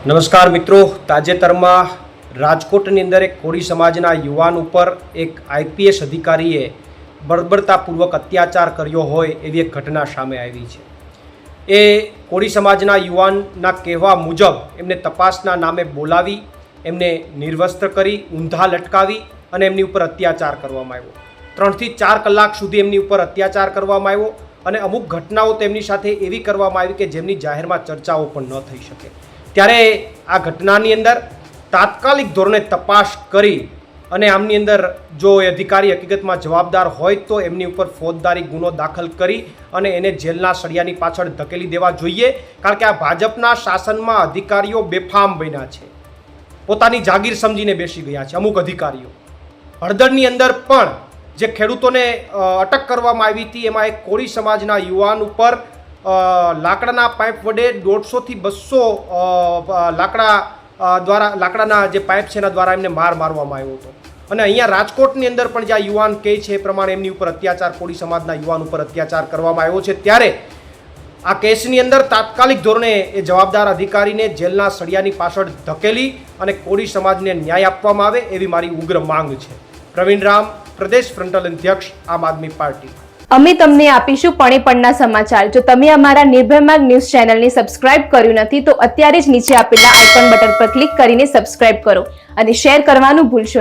નમસ્કાર મિત્રો, તાજેતરમાં રાજકોટની અંદર એક કોળી સમાજના યુવાન ઉપર એક આઈપીએસ અધિકારીએ બર્બરતાપૂર્વક અત્યાચાર કર્યો હોય એવી એક ઘટના સામે આવી છે। એ કોળી સમાજના યુવાનના કહેવા મુજબ એમને તપાસના નામે બોલાવી એમને નિર્વસ્ત્ર કરી ઊંધા લટકાવી અને એમની ઉપર અત્યાચાર કરવામાં આવ્યો। 3 થી 4 કલાક સુધી એમની ઉપર અત્યાચાર કરવામાં આવ્યો અને અમુક ઘટનાઓ તેમની સાથે એવી કરવામાં આવી કે જેમની જાહેરમાં ચર્ચાઓ પણ ન થઈ શકે। ત્યારે આ ઘટનાની અંદર તાત્કાલિક ધોરણે તપાસ કરી અને આમની અંદર જો એ અધિકારી હકીકતમાં જવાબદાર હોય તો એમની ઉપર ફોજદારી ગુનો દાખલ કરી અને એને જેલના સળિયાની પાછળ ધકેલી દેવા જોઈએ। કારણ કે આ ભાજપના શાસનમાં અધિકારીઓ બેફામ બન્યા છે, પોતાની જાગીર સમજીને બેસી ગયા છે। અમુક અધિકારીઓ હળદરની અંદર પણ જે ખેડૂતોને અટક કરવામાં આવી હતી એમાં એક કોળી સમાજના યુવાન ઉપર લાકડાના પાઇપ વડે 150 થી 200 લાકડાના જે પાઇપ છે એના દ્વારા એમને મારવામાં આવ્યો હતો। અને અહીંયા રાજકોટની અંદર પણ જ્યાં યુવાન કહે છે એ પ્રમાણે એમની ઉપર અત્યાચાર, કોળી સમાજના યુવાન ઉપર અત્યાચાર કરવામાં આવ્યો છે। ત્યારે આ કેસની અંદર તાત્કાલિક ધોરણે એ જવાબદાર અધિકારીને જેલના સળિયાની પાછળ ધકેલી અને કોળી સમાજને ન્યાય આપવામાં આવે એવી મારી ઉગ્ર માંગ છે। પ્રવીણ રામ, પ્રદેશ ફ્રન્ટલ અધ્યક્ષ, આમ આદમી પાર્ટી। અમે તમને આપીશું પળે-પળના સમાચાર। જો તમે અમારા નિર્ભય માર્ગ ન્યૂઝ ચેનલને સબસ્ક્રાઇબ કર્યું નથી તો અત્યારે જ નીચે આપેલા આઇકોન બટન પર ક્લિક કરીને સબસ્ક્રાઇબ કરો અને શેર કરવાનું ભૂલશો નહીં।